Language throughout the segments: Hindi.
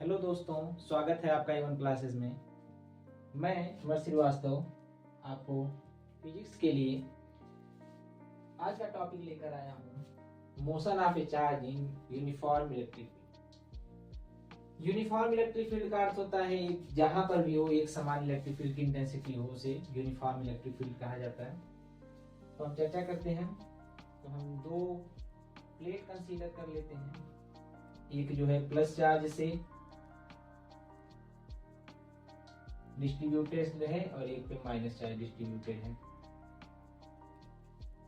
हेलो दोस्तों, स्वागत है आपका एवन क्लासेस में। मैं अमर श्रीवास्तव आपको फिजिक्स के लिए आज का टॉपिक लेकर आया हूँ, motion of A charge in uniform electric field. Uniform electric field का अर्थ होता है जहाँ पर भी हो एक समान इलेक्ट्रिक फील्ड की इंटेंसिटी हो उसे यूनिफॉर्म इलेक्ट्रिक फील्ड कहा जाता है। तो हम चर्चा करते हैं। तो हम दो प्लेट कंसीडर कर लेते हैं, एक जो है प्लस चार्ज से डिस्ट्रीब्यूटेड है और एक पे माइनस चार्ज डिस्ट्रीब्यूटेड है।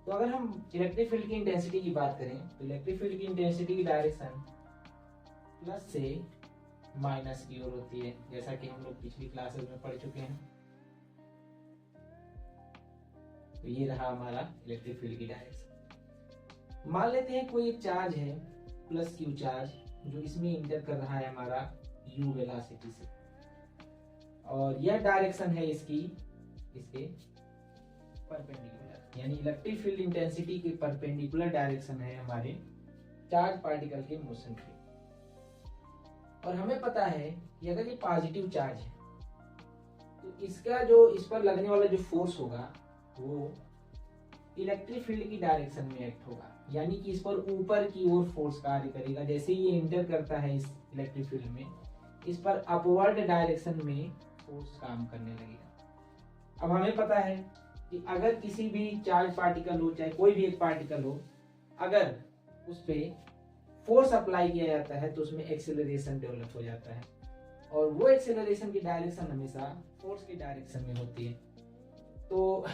तो अगर हम इलेक्ट्रिक फील्ड की इंटेंसिटी की बात करें तो इलेक्ट्रिक फील्ड की इंटेंसिटी की डायरेक्शन प्लस से माइनस की ओर होती है, जैसा कि हम लोग पिछली क्लासेस में पढ़ चुके हैं। तो ये रहा हमारा इलेक्ट्रिक फील्ड की डायरेक्शन। मान लेते हैं कोई एक चार्ज है प्लस क्यू चार्ज, जो इसमें इंटर कर रहा है हमारा यू वेलोसिटी से, और यह डायरेक्शन है इसके परपेंडिकुलर, यानी इलेक्ट्रिक फील्ड इंटेंसिटी के परपेंडिकुलर डायरेक्शन है हमारे चार्ज पार्टिकल के मोशन की। और हमें पता है कि अगर ये पॉजिटिव चार्ज है तो इसका जो इस पर लगने वाला जो फोर्स होगा वो इलेक्ट्रिक फील्ड की डायरेक्शन में एक्ट होगा, यानी कि इस पर ऊपर की ओर फोर्स कार्य करेगा। जैसे ये इंटर करता है इस इलेक्ट्रिक फील्ड में, इस पर अपवर्ड डायरेक्शन में फोर्स काम करने लगेगा। अब हमें पता है कि अगर किसी भी चार्ज पार्टिकल हो, चाहे कोई भी एक पार्टिकल हो, अगर उस पे फोर्स अप्लाई किया जाता है तो उसमें एक्सेलरेशन डेवलप हो जाता है, और वो एक्सेलरेशन की डायरेक्शन हमेशा फोर्स की डायरेक्शन में होती है। तो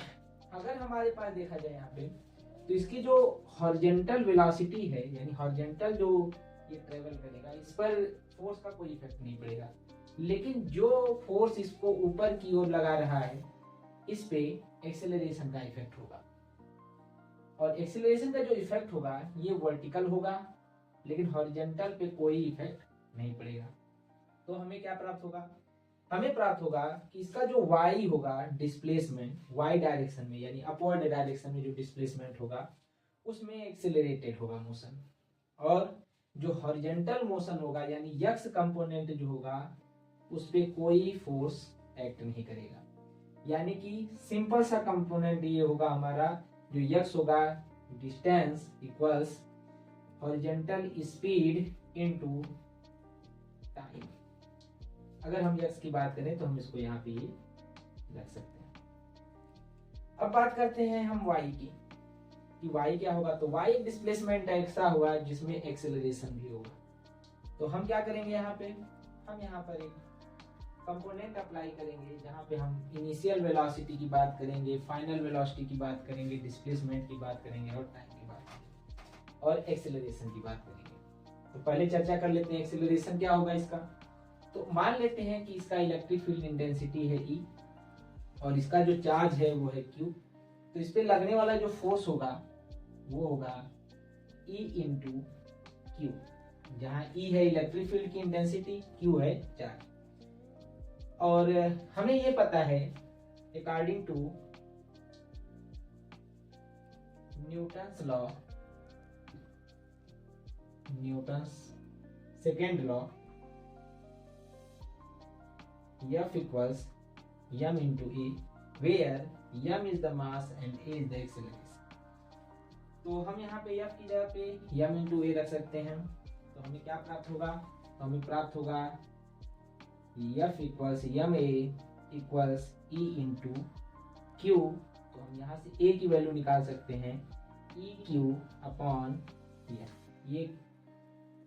अगर हमारे पास देखा जाए यहाँ पे, तो इसकी जो हॉरिजॉन्टल वेलोसिटी है, यानी हॉरिजॉन्टल जो ये ट्रेवल करेगा, इस पर फोर्स का कोई इफेक्ट नहीं पड़ेगा, लेकिन जो फोर्स इसको ऊपर की ओर लगा रहा है इस पे एक्सेलरेशन का इफेक्ट होगा। और एक्सेलरेशन का जो इफेक्ट होगा ये वर्टिकल होगा, लेकिन हॉरिजॉन्टल पे कोई इफेक्ट नहीं पड़ेगा। तो हमें क्या प्राप्त होगा? हमें प्राप्त होगा कि इसका जो y होगा डिस्प्लेसमेंट, y डायरेक्शन में यानी अपवर्ड डायरेक्शन में जो डिस्प्लेसमेंट होगा उसमें एक्सेलरेटेड होगा मोशन, और जो हॉरिजॉन्टल मोशन होगा यानी x कंपोनेंट जो होगा उस पे कोई फोर्स एक्ट नहीं करेगा। यानी कि सिंपल सा कंपोनेंट ये होगा हमारा, जो x होगा distance equals horizontal speed into time. अगर हम x की बात करें तो हम इसको यहाँ पे ये रख सकते हैं। अब बात करते हैं हम y की, कि y क्या होगा। तो y एक डिस्प्लेसमेंट ऐसा हुआ जिसमें एक्सेलरेशन भी होगा। तो हम क्या करेंगे यहाँ पे, हम यहाँ पर एक कंपोनेंट अप्लाई करेंगे जहाँ पे हम इनिशियल वेलोसिटी की बात करेंगे, फाइनल वेलोसिटी की बात करेंगे, डिस्प्लेसमेंट की बात करेंगे और टाइम की बात करेंगे और एक्सेलरेशन की बात करेंगे। तो पहले चर्चा कर लेते हैं एक्सेलरेशन क्या होगा इसका। तो मान लेते हैं कि इसका इलेक्ट्रिक फील्ड इंटेंसिटी है E और इसका जो चार्ज है वो है Q। तो इस पे लगने वाला जो फोर्स होगा वो होगा E इंटू Q, जहाँ E है इलेक्ट्रिक फील्ड की इंटेंसिटी, Q है चार्ज। और हमें ये पता है according to Newton's law, Newton's second law, F equals m into A, where m is the mass and A is the acceleration। तो हम यहाँ पे F की जगह पे m into A रख सकते हैं। तो हमें क्या प्राप्त होगा? तो हमें प्राप्त होगा F equals ma equals E into Q। तो हम यहाँ से A की वैल्यू निकाल सकते हैं EQ अपॉन F। ये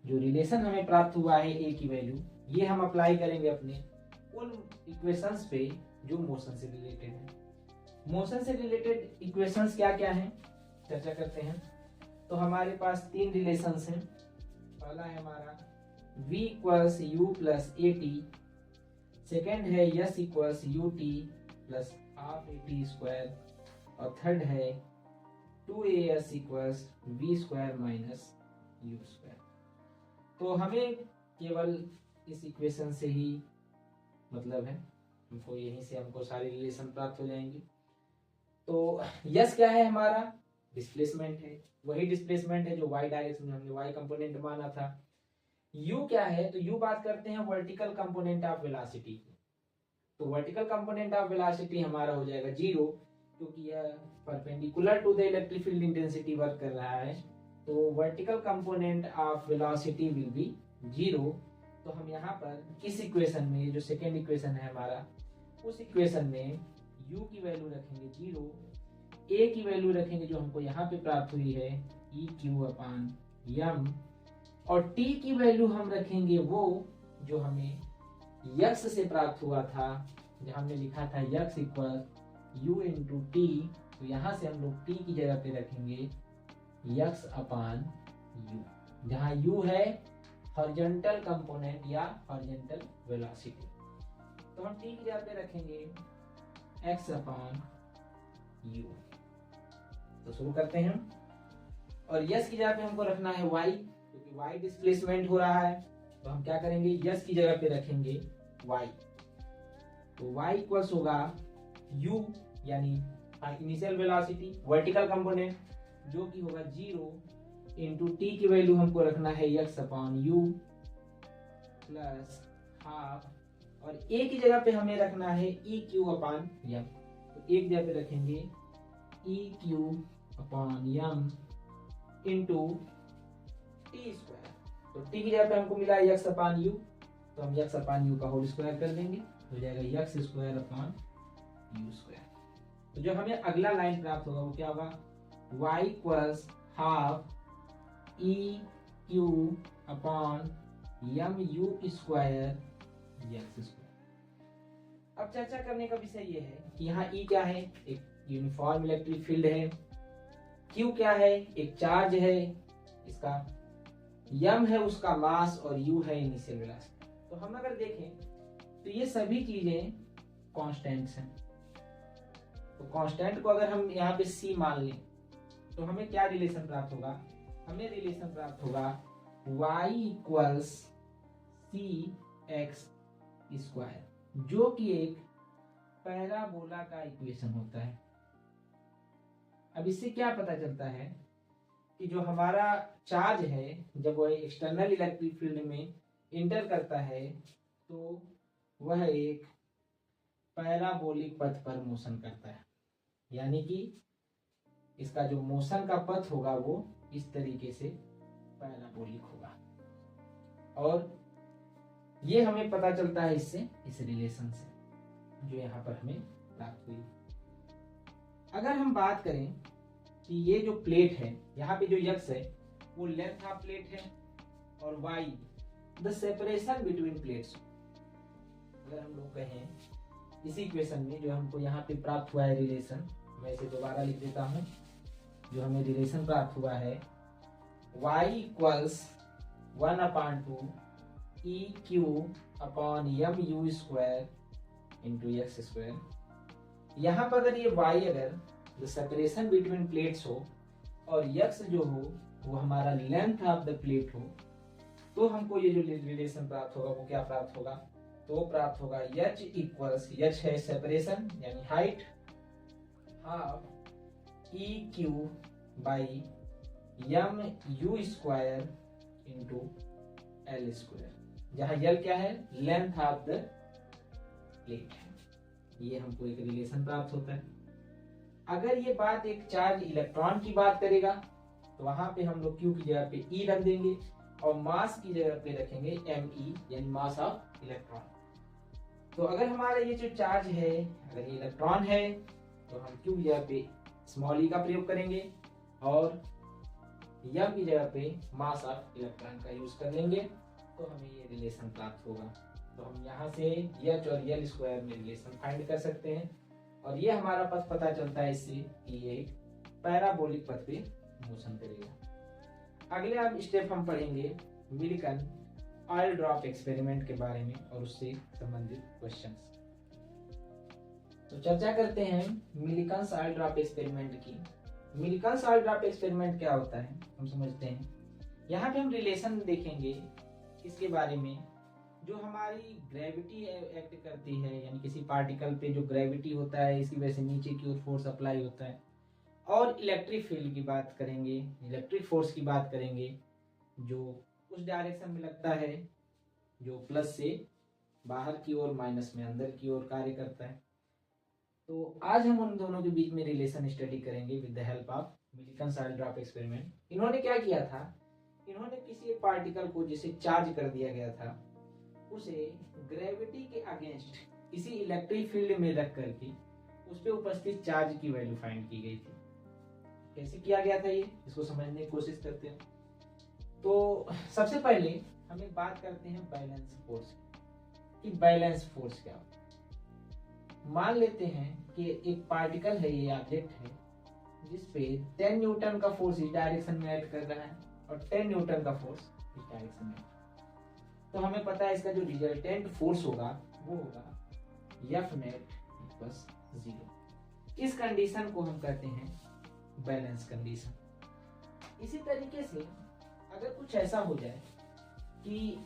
जो रिलेशन हमें प्राप्त हुआ है A की वैल्यू, ये हम अप्लाई करेंगे अपने उन इक्वेशंस पे जो मोशन से रिलेटेड है। मोशन से रिलेटेड इक्वेशंस क्या क्या हैं चर्चा करते हैं। तो हमारे पास तीन रिलेशंस हैं। पहला है हमारा v equals u plus A T, second है s equals U T plus half A T square, और थर्ड है 2as equals v square minus u square. तो हमें केवल इस इक्वेशन से ही मतलब है, हमको यहीं से हमको सारे रिलेशन प्राप्त हो जाएंगे। तो यस क्या है हमारा? डिस्प्लेसमेंट है, वही डिस्प्लेसमेंट है जो y डायरेक्शन में हमने y कंपोनेंट माना था। u क्या है, तो u बात करते हैं वर्टिकल कंपोनेंट ऑफ वेलोसिटी की। तो वर्टिकल कंपोनेंट ऑफ वेलोसिटी हमारा हो जाएगा 0, क्योंकि यह perpendicular to the electric field intensity work कर रहा है। तो vertical component of velocity will be 0। तो हम यहाँ पर इस इक्वेशन में, जो सेकेंड इक्वेशन है हमारा, उस इक्वेशन में u की वैल्यू रखेंगे 0, a की वैल्यू रखेंगे जो हमको यहाँ पे प्राप्त हुई है EQ/m, और t की वैल्यू हम रखेंगे वो जो हमें यक्स से प्राप्त हुआ था, जहाँ हमने लिखा था x equal u into T. तो यहाँ से हम लोग t की जगह पे रखेंगे x/u, जहाँ u है हॉरिजॉन्टल कंपोनेंट या हॉरिजॉन्टल वेलोसिटी। तो हम t की जगह पे रखेंगे x/u। तो शुरू करते हैं। और यस की जगह पे हमको रखना है y, क्योंकि y डिस्प्लेसमेंट हो रहा है। तो हम क्या करेंगे, यस की जगह पे रखेंगे y। तो y इक्वल्स होगा u यानी इनिशियल वेलोसिटी वर्टिकल कंपोनेंट, जो कि होगा 0 इंटू टी की वैल्यू हमको रखना है x/u प्लस हाफ, और a की जगह पे हमें रखना है EQ/m। तो एक जगह पे रखेंगे EQ/m इंटू टी स्क्वायर। तो टी की जगह पे हमको मिला है x/u, तो हम x/u का होल स्क्वायर कर देंगे, हो जाएगा x²/u²। तो जो हमें अगला लाइन प्राप्त होगा वो क्या होगा, y इक्वल्स हाफ EQ/mu²x²। अब चर्चा करने का विषय ये है कि यहाँ E क्या है, एक यूनिफॉर्म इलेक्ट्रिक फील्ड है, Q क्या है, एक चार्ज है इसका, m है उसका मास, और u है इनिशियल वेलोसिटी। तो हम अगर देखें तो ये सभी चीजें कांस्टेंट्स हैं। तो कांस्टेंट को अगर हम यहाँ पे c मान लें तो हमें क्या रिलेशन प्राप्त होगा, हमें रिलेशन प्राप्त होगा y इक्वल्स cx², जो कि एक पैराबोला का इक्वेशन होता है। अब इससे क्या पता चलता है कि जो हमारा चार्ज है जब वह एक्सटर्नल इलेक्ट्रिक फील्ड में इंटर करता है तो वह एक पैराबोलिक पथ पर मोशन करता है, यानी कि इसका जो मोशन का पथ होगा वो इस तरीके से पैराबोलिक होगा। और ये हमें पता चलता है इससे, इस रिलेशन से जो यहाँ पर हमें प्राप्त हुई। अगर हम बात करें कि ये जो प्लेट है, यहाँ पे जो x है वो लेंथ ऑफ प्लेट है, और y the separation between plates. अगर हम लोग कहें इसी इक्वेशन में जो हमको यहाँ पे प्राप्त हुआ है रिलेशन, मैं इसे दोबारा लिख देता हूँ। जो हमें रिलेशन प्राप्त हुआ है y equals 1/2 EQ/mu² into x²। यहाँ पर अगर ये y अगर द सेपरेशन बिटवीन प्लेट्स हो और x जो हो वो हमारा लेंथ ऑफ द प्लेट हो, तो हमको ये जो रिलेशन प्राप्त होगा वो क्या प्राप्त होगा, तो प्राप्त होगा h इक्वल्स, h है सेपरेशन यानी height, half EQ/mu² into L², जहाँ L क्या है, लेंथ ऑफ द प्लेट है। ये हमको एक रिलेशन प्राप्त होता है। अगर ये बात एक चार्ज इलेक्ट्रॉन की बात करेगा तो वहां पे हम लोग Q की जगह पे E रख देंगे, और मास की जगह पे रखेंगे Me यानी मास ऑफ इलेक्ट्रॉन। तो अगर हमारा ये जो चार्ज है, अगर ये इलेक्ट्रॉन है तो हम Q की जगह पे स्मॉल e का प्रयोग करेंगे, और M की जगह पे मास ऑफ इलेक्ट्रॉन का यूज कर लेंगे, तो हमें ये रिलेशन प्राप्त होगा। तो हम यहाँ से H और L² में रिलेशन फाइंड कर सकते हैं, और ये हमारा पथ पता चलता है इससे कि ये एक पैराबोलिक पथ पे मोशन करेगा। अगले अब स्टेप हम पढ़ेंगे मिलिकन ऑयल ड्रॉप एक्सपेरिमेंट के बारे में और उससे संबंधित क्वेश्चंस। तो चर्चा करते हैं मिलिकन्स ऑयल ड्रॉप एक्सपेरिमेंट की। मिलिकन्स ऑयल ड्रॉप एक्सपेरिमेंट क्या होता है हम समझते हैं। यहाँ पे हम रिलेशन देखेंगे इसके बारे में, जो हमारी ग्रेविटी एक्ट करती है, यानी किसी पार्टिकल पे जो ग्रेविटी होता है इसकी वजह से नीचे की ओर फोर्स अप्लाई होता है, और इलेक्ट्रिक फील्ड की बात करेंगे, इलेक्ट्रिक फोर्स की बात करेंगे जो उस डायरेक्शन में लगता है जो प्लस से बाहर की ओर माइनस में अंदर की ओर कार्य करता है। तो आज हम उन दोनों के बीच में रिलेशन स्टडी करेंगे with the help of Millikan's oil drop experiment. इन्होंने क्या किया था, इन्होंने किसी एक पार्टिकल को जिसे चार्ज कर दिया गया था उसे ग्रेविटी के अगेंस्ट किसी इलेक्ट्रिक फील्ड में रख करके उस पे उपस्थित चार्ज की वैल्यू फाइंड की गई थी। कैसे किया गया था ये, इसको समझने की कोशिश करते हैं। तो सबसे पहले हम एक बात करते हैं बैलेंस फोर्स की। बैलेंस फोर्स क्या होता है? मान लेते हैं कि एक पार्टिकल है, ये ऑब्जेक्ट है जिसपे 10 न्यूटन का फोर्स इस डायरेक्शन में ऐड कर रहा है और 10 न्यूटन का फोर्स इस डायरेक्शन में। तो हमें पता है इसका जो रिजल्टेंट फोर्स होगा वो होगा F net इक्वल्स 0। इस कंडीशन को हम कहते हैं बैलेंस कंडीशन। इसी तरीके से अगर कुछ ऐसा हो जाए कि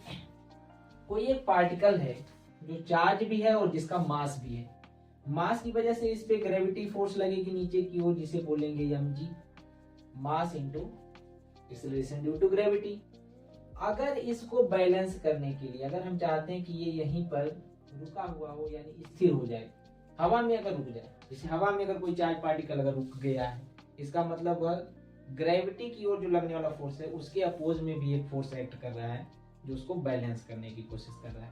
कोई एक पार्टिकल है जो चार्ज भी है और जिसका मास भी है, मास की वजह से इस पे ग्रेविटी फोर्स लगेगी नीचे की ओर जिसे बोलेंगे mg, mass into acceleration due to gravity. अगर इसको बैलेंस करने के लिए अगर हम चाहते हैं कि ये यहीं पर रुका हुआ हो यानी स्थिर हो जाए, हवा में अगर रुक जाए, जैसे हवा में अगर कोई चार्ज पार्टिकल अगर रुक गया है, इसका मतलब वह ग्रेविटी की ओर जो लगने वाला फोर्स है उसके अपोज में भी एक फोर्स एक्ट कर रहा है जो उसको बैलेंस करने की कोशिश कर रहा है।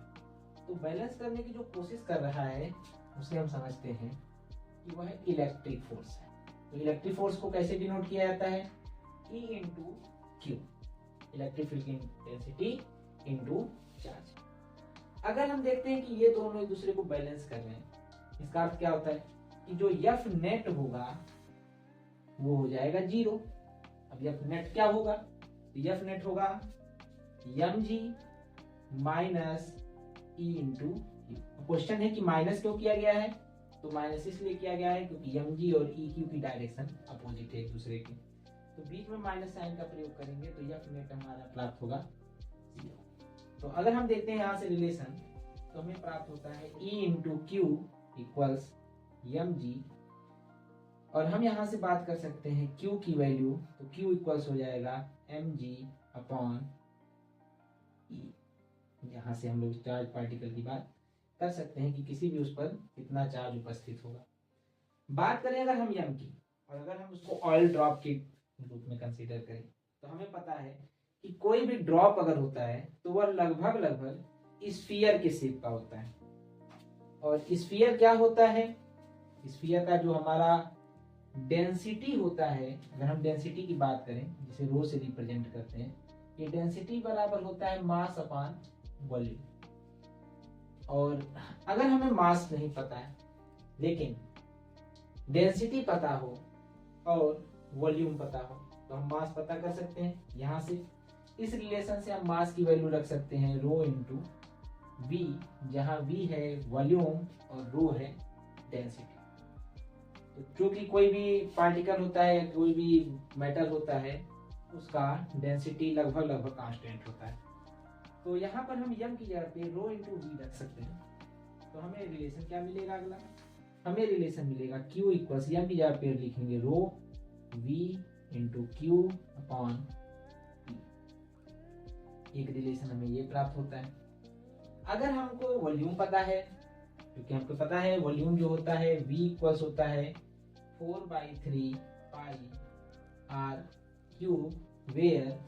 तो बैलेंस करने की जो कोशिश कर रहा है उसे हम समझते हैं कि वह इलेक्ट्रिक फोर्स है। तो इलेक्ट्रिक फोर्स को कैसे डिनोट किया जाता है, E into Q, electric field की इंटेंसिटी इंटू चार्ज। अगर हम देखते हैं कि ये दोनों एक दूसरे को बैलेंस कर रहे हैं, इसका अर्थ क्या होता है कि जो F नेट होगा वो हो जाएगा 0। अब F नेट क्या होगा, F नेट होगा mg minus E into Q. Question है कि माइनस क्यों किया गया है, तो माइनस इसलिए किया गया है क्योंकि mg और EQ की डायरेक्शन अपोजिट है एक दूसरे की, तो बीच में माइनस साइन का प्रयोग करेंगे तो F नेट हमारा प्राप्त होगा 0। तो अगर हम देखते हैं यहाँ से रिलेशन तो हमें प्राप्त होता है E into Q equals mg, और हम यहाँ से बात कर सकते हैं Q की वैल्यू, तो Q इक्वल्स हो जाएगा mg अपॉन E। यहाँ से हम लोग चार्ज पार्टिकल की बात कर सकते हैं कि किसी भी उस पर कितना चार्ज उपस्थित होगा। बात करें अगर हम m की, और अगर हम उसको ऑयल ड्रॉप के रूप में कंसीडर करें, तो हमें पता है कि कोई भी ड्रॉप अगर होता है तो वह लगभग स्फीयर के शेप का होता है। और स्फीयर क्या होता है, स्फीयर का जो हमारा डेंसिटी होता है, अगर हम डेंसिटी की बात करें जिसे रो से रिप्रेजेंट करते हैं, ये डेंसिटी बराबर होता है मास अपॉन वॉल्यूम। और अगर हमें मास नहीं पता है लेकिन डेंसिटी पता हो और वॉल्यूम पता हो तो हम मास पता कर सकते हैं। यहाँ से इस रिलेशन से हम मास की वैल्यू रख सकते हैं रो इंटू वी, जहाँ वी है वॉल्यूम और रो है डेंसिटी। तो चूंकि कोई भी पार्टिकल होता है, कोई भी मैटर होता है, उसका डेंसिटी लगभग कांस्टेंट होता है। तो यहाँ पर हम m की जगह पे रो इंटू वी रख सकते हैं। तो हमें रिलेशन क्या मिलेगा, अगला हमें रिलेशन मिलेगा Q इक्वल्स m की जगह पे लिखेंगे रो v into Q upon P। एक रिलेशन हमें ये प्राप्त होता है। अगर हमको वॉल्यूम पता है, क्योंकि हमको पता है वॉल्यूम जो होता है v इक्वल्स होता है 4/3 pi r cube, where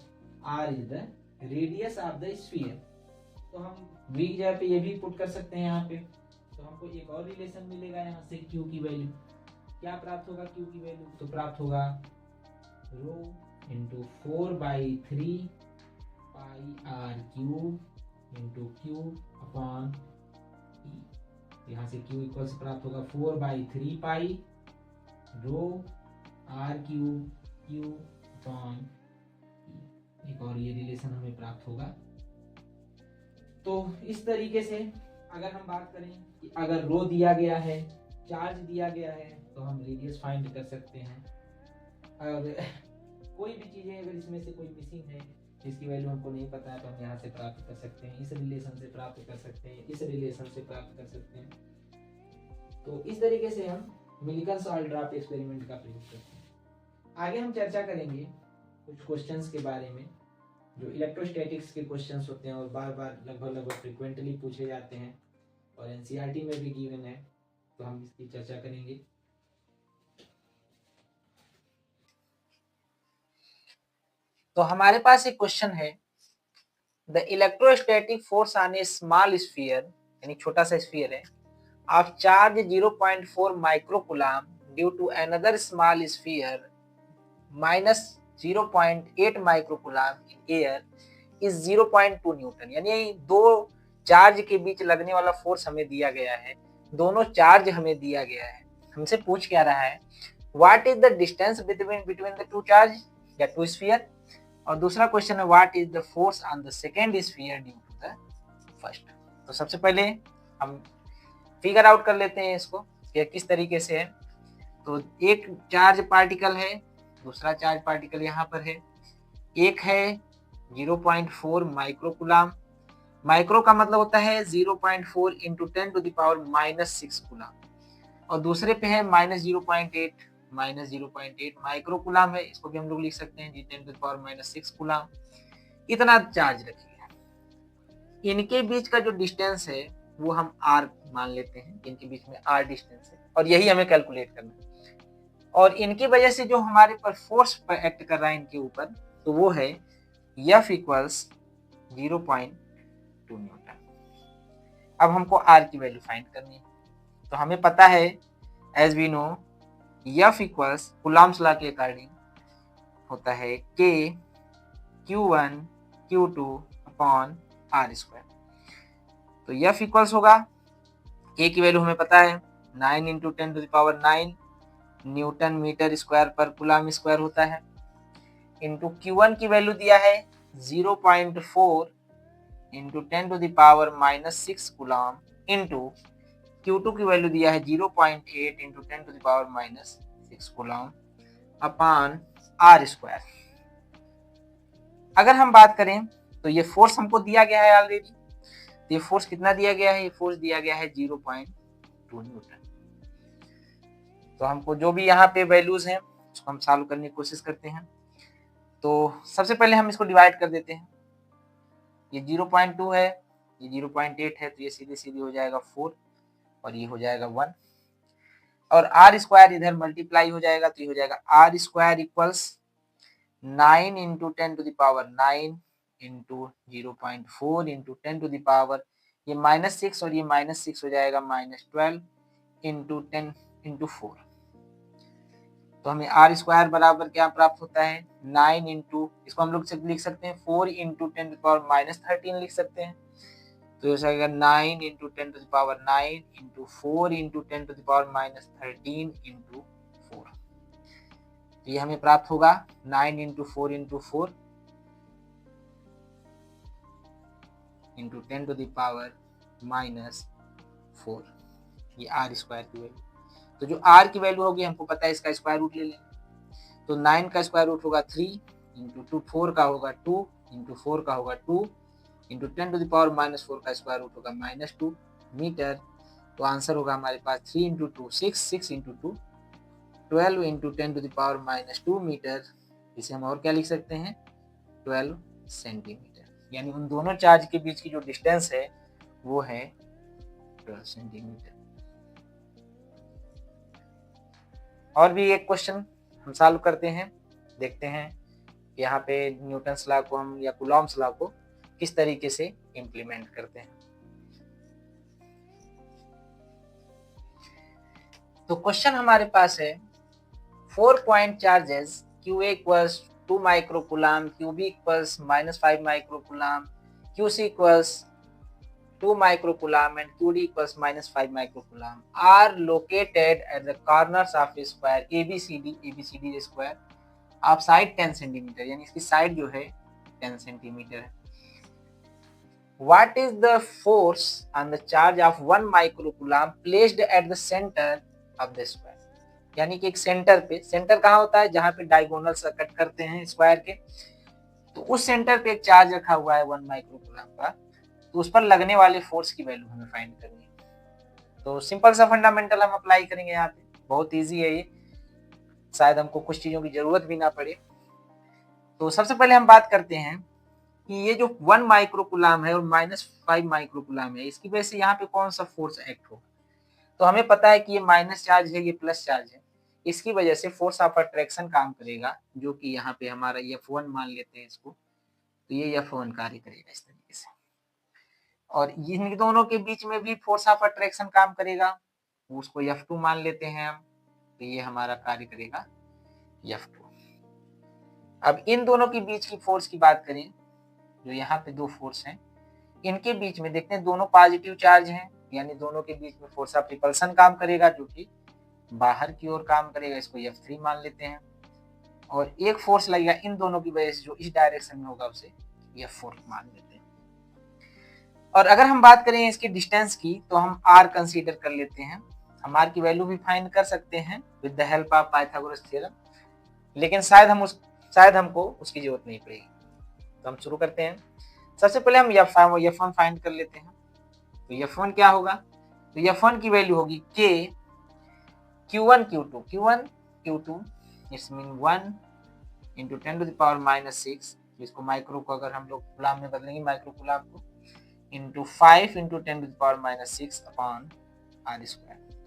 r is the radius of the sphere. तो हम v की जगह पे ये भी पुट कर सकते हैं यहाँ पे, तो हमको एक और रिलेशन मिलेगा यहाँ से q की वैल्यू। क्या प्राप्त होगा q की वैल्यू, तो प्राप्त होगा rho into 4/3 pi r cube into Q upon e। यहाँ से q इक्वल्स प्राप्त होगा 4/3 पाई रो r cube Q upon e। एक और ये रिलेशन हमें प्राप्त होगा। तो इस तरीके से अगर हम बात करें कि अगर रो दिया गया है, चार्ज दिया गया है, तो हम रेडियस फाइंड कर सकते हैं। और कोई भी चीजें अगर इसमें से कोई मिसिंग है जिसकी वैल्यू हमको नहीं पता है तो हम यहाँ से प्राप्त कर सकते हैं, इस रिलेशन से प्राप्त कर सकते हैं, इस रिलेशन से प्राप्त कर सकते हैं। तो इस तरीके से हम मिलिकन्स ऑयल ड्रॉप एक्सपेरिमेंट का प्रयोग करते हैं। आगे हम चर्चा करेंगे कुछ क्वेश्चंस के बारे में जो इलेक्ट्रोस्टैटिक्स के क्वेश्चंस होते हैं और बार बार लगभग फ्रिक्वेंटली पूछे जाते हैं और एनसीईआरटी में भी गिवन है, तो हम इसकी चर्चा करेंगे। तो हमारे पास एक क्वेश्चन है, the electrostatic force on a small sphere, यानी छोटा सा स्फीयर है, of charge 0.4 microcoulomb due to another small sphere minus 0.8 microcoulomb in air is 0.2 newton. यानी दो चार्ज के बीच लगने वाला फोर्स हमें दिया गया है, दोनों चार्ज हमें दिया गया है। हमसे पूछ क्या रहा है, what is the distance between the two charge या टू स्फीयर, और दूसरा क्वेश्चन है what is the force on the second sphere due to the first. तो सबसे पहले हम फिगर आउट कर लेते हैं इसको कि किस तरीके से है। तो एक चार्ज पार्टिकल है, दूसरा चार्ज पार्टिकल यहाँ पर है, एक है 0.4 माइक्रोकूलम, माइक्रो का मतलब होता है 0.4 into 10 to the power -6 coulomb, और दूसरे पे है -0.8 माइक्रोकूलम है, इसको भी हम लोग लिख सकते हैं 10 टू द पावर -6 कूलम। इतना चार्ज रखिए। इनके बीच का जो डिस्टेंस है वो हम r मान लेते हैं, इनके बीच में r डिस्टेंस है और यही हमें कैलकुलेट करना है। और इनकी वजह से जो हमारे पर फोर्स पर एक्ट कर रहा है इनके ऊपर, तो वो है F इक्वल्स 0.2 न्यूटन। अब हमको r की वैल्यू फाइंड करनी है। तो हमें पता है as we know F equals Coulomb's law के अकॉर्डिंग होता है K Q1 Q2 upon R square. तो F इक्वल्स होगा, K की वैल्यू हमें पता है 9 into 10 to the power 9 newton metre square पर कूलम स्क्वायर होता है, इंटू Q1 की वैल्यू दिया है 0.4 into 10 to the power -6 coulomb, into Q2 की वैल्यू दिया है 0.8 into 10 to the power -6 coulomb upon R square. अगर हम बात करें तो ये फोर्स हमको दिया गया है ऑलरेडी, तो ये फोर्स कितना दिया गया है, ये फोर्स दिया गया है 0.2 न्यूटन। तो हमको जो भी यहाँ पे वैल्यूज हैं उसको हम सॉल्व करने की कोशिश करते हैं। तो सबसे पहले हम इसको डिवाइड कर देते हैं, ये 0.2 है, ये 0.8 है, तो ये सीधे सीधे हो जाएगा 4 और ये हो जाएगा 1, और आर स्क्वायर इधर मल्टीप्लाई हो जाएगा, तो ये हो जाएगा r square equals 9 into 10 to the power 9 into 0.4 into 10 to the power, ये -6 और ये -6 हो जाएगा -12 इंटू 10 इंटू 4। तो हमें आर स्क्वायर बराबर क्या प्राप्त होता है, 9 इंटू, इसको हम लोग लिख सकते हैं 4 इंटू 10 टू द पावर -13 लिख सकते हैं। तो ये जाएगा 9 into 10 to the power 9 into 4 into 10 to the power -13 into 4। तो ये हमें प्राप्त होगा 9 into 4 into 4 into 10 to the power -4, ये आर स्क्वायर की वैल्यू। तो जो r की वैल्यू होगी हमको पता है, इसका स्क्वायर रूट ले लेंगे। तो 9 का स्क्वायर रूट होगा 3 इंटू 4 का होगा 2 इंटू 4 का होगा 2 इंटू 10 टू द पावर -4 का स्क्वायर रूट होगा -2 मीटर। तो आंसर होगा हमारे पास 3 into 2 6, 6 into 2 12 into 10 to the power -2 metre. इसे हम और क्या लिख सकते हैं, 12 सेंटीमीटर। यानी उन दोनों चार्ज के बीच की जो डिस्टेंस है वो है 12 सेंटीमीटर। और भी एक क्वेश्चन हम सॉल्व करते हैं, देखते हैं यहाँ पे न्यूटन्स लॉ को हम या कूलॉम्स लॉ को किस तरीके से इम्प्लीमेंट करते हैं। तो क्वेश्चन हमारे पास है 4 point charges QA equals 2 microcoulomb, QB equals -5 microcoulomb, QC equals 2 microcoulomb and QD equals -5 microcoulomb are located at the corners of a square ABCD square of side 10 centimeter, यानी इसकी साइड जो है 10 सेंटीमीटर है। What is the force on the charge of 1 microcoulomb placed at the center of the square? यानी कि एक सेंटर पे, सेंटर कहाँ होता है, जहाँ पे डायगोनल से कट करते हैं स्क्वायर के, तो उस सेंटर पे एक चार्ज रखा हुआ है 1 माइक्रोकूलम का, तो उस पर लगने वाले फोर्स की वैल्यू हमें फाइंड करनी है। तो सिंपल सा फंडामेंटल हम अप्लाई करेंगे यहाँ पे, बहुत इजी है ये, शायद हमको कुछ चीजों की जरूरत भी ना पड़े। तो सबसे पहले हम बात करते हैं कि ये जो 1 माइक्रोकुलाम है और -5 माइक्रोकुलाम है, इसकी वजह से यहाँ पे कौन सा फोर्स एक्ट होगा। तो हमें पता है कि ये माइनस चार्ज है, ये प्लस चार्ज है, इसकी वजह से फोर्स ऑफ अट्रैक्शन काम करेगा, जो कि यहाँ पे हमारा F1 मान लेते हैं इसको, तो ये F1 कार्य करेगा इस तरीके से। और इन दोनों के बीच में भी फोर्स ऑफ अट्रैक्शन काम करेगा, उसको F2 मान लेते हैं हम, तो ये हमारा कार्य करेगा F2। अब इन दोनों के बीच की फोर्स की बात करें, जो यहाँ पे दो फोर्स हैं, इनके बीच में देखते हैं दोनों पॉजिटिव चार्ज हैं, यानी दोनों के बीच में फोर्स ऑफ रिपल्सन काम करेगा, जो कि बाहर की ओर काम करेगा, इसको F3 मान लेते हैं। और एक फोर्स लगेगा इन दोनों की वजह से जो इस डायरेक्शन में होगा, उसे F4 मान लेते हैं। और अगर हम बात करें इसके डिस्टेंस की, तो हम R कंसीडर कर लेते हैं। हम R की वैल्यू भी फाइंड कर सकते हैं with the help of Pythagoras theorem, लेकिन शायद हमको उसकी जरूरत नहीं पड़ेगी। तो हम शुरू करते हैं। सबसे पहले हम F1 फाइंड कर लेते हैं। तो F1 क्या होगा, तो F1 की वैल्यू होगी K Q1 Q2 it's mean 1 into 10⁻⁻�6, इसको माइक्रो को अगर हम लोग कुलाम में बदलेंगे, माइक्रो कुलाम को, इंटू 5 इंटू 10⁻⁻6 अपॉन R²।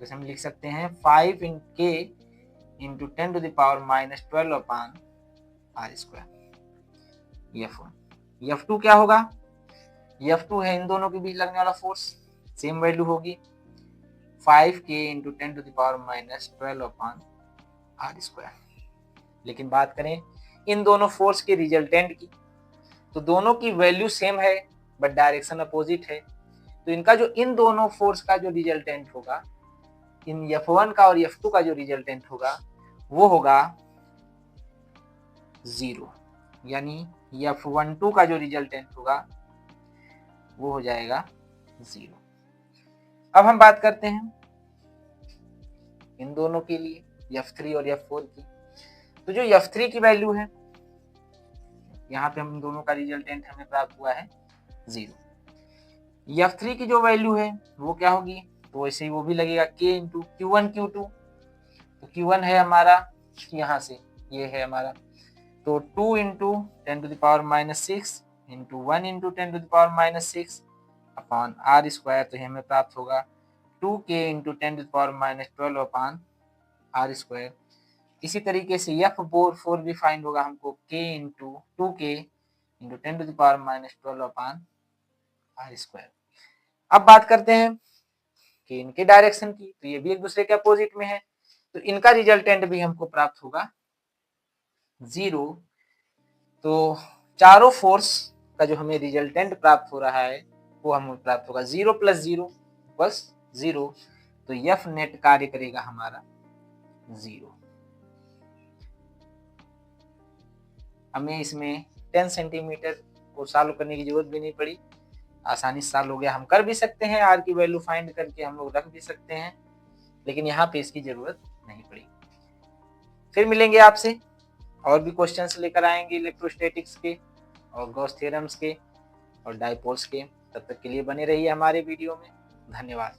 तो हम लिख सकते हैं 5 K into 10⁻⁻12 upon R²। F1 F2 क्या होगा, F2 है इन दोनों के बीच लगने वाला फोर्स, सेम वैल्यू होगी 5K इंटू 10⁻12 अपॉन R²। लेकिन बात करें इन दोनों फोर्स के रिजल्टेंट की, तो दोनों की वैल्यू सेम है बट डायरेक्शन अपोजिट है। तो इनका जो इन दोनों फोर्स का जो रिजल्टेंट होगा, इन F1 का और F2 का जो रिजल्टेंट होगा, वो होगा 0, यानी F12 का जो रिजल्टेंट होगा वो हो जाएगा 0। अब हम बात करते हैं इन दोनों के लिए F3 और F4 की। तो जो F3 की वैल्यू है, यहाँ पे हम दोनों का रिजल्टेंट हमें प्राप्त हुआ है 0। F3 की जो वैल्यू है वो क्या होगी, तो वैसे ही वो भी लगेगा K इंटू Q1 Q2। तो Q1 है हमारा यहाँ से, ये है हमारा, तो 2 into 10⁻⁻6 into 1 into 10⁻⁻6 upon R²। तो हमें प्राप्त होगा 2K इंटू 10⁻⁻12 अपॉन R²। इसी तरीके से F4 भी फाइंड होगा हमको, K into 2K into 10⁻⁻12 upon R²। अब बात करते हैं कि इनके डायरेक्शन की, तो ये भी एक दूसरे के अपोजिट में है, तो इनका रिजल्टेंट भी हमको प्राप्त होगा 0। तो चारों फोर्स का जो हमें रिजल्टेंट प्राप्त हो रहा है वो हमें प्राप्त होगा 0 + 0 = 0। तो F नेट कार्य करेगा हमारा 0। हमें इसमें 10 सेंटीमीटर को सॉल्व करने की जरूरत भी नहीं पड़ी, आसानी से सॉल्व हो गया। हम कर भी सकते हैं, R की वैल्यू फाइंड करके हम लोग रख भी सकते हैं, लेकिन यहाँ पे इसकी जरूरत नहीं पड़ी। फिर मिलेंगे आपसे, और भी क्वेश्चंस लेकर आएंगे इलेक्ट्रोस्टैटिक्स के और गॉस थ्योरम्स के और डायपोल्स के। तब तक के लिए बने रहिए हमारे वीडियो में। धन्यवाद।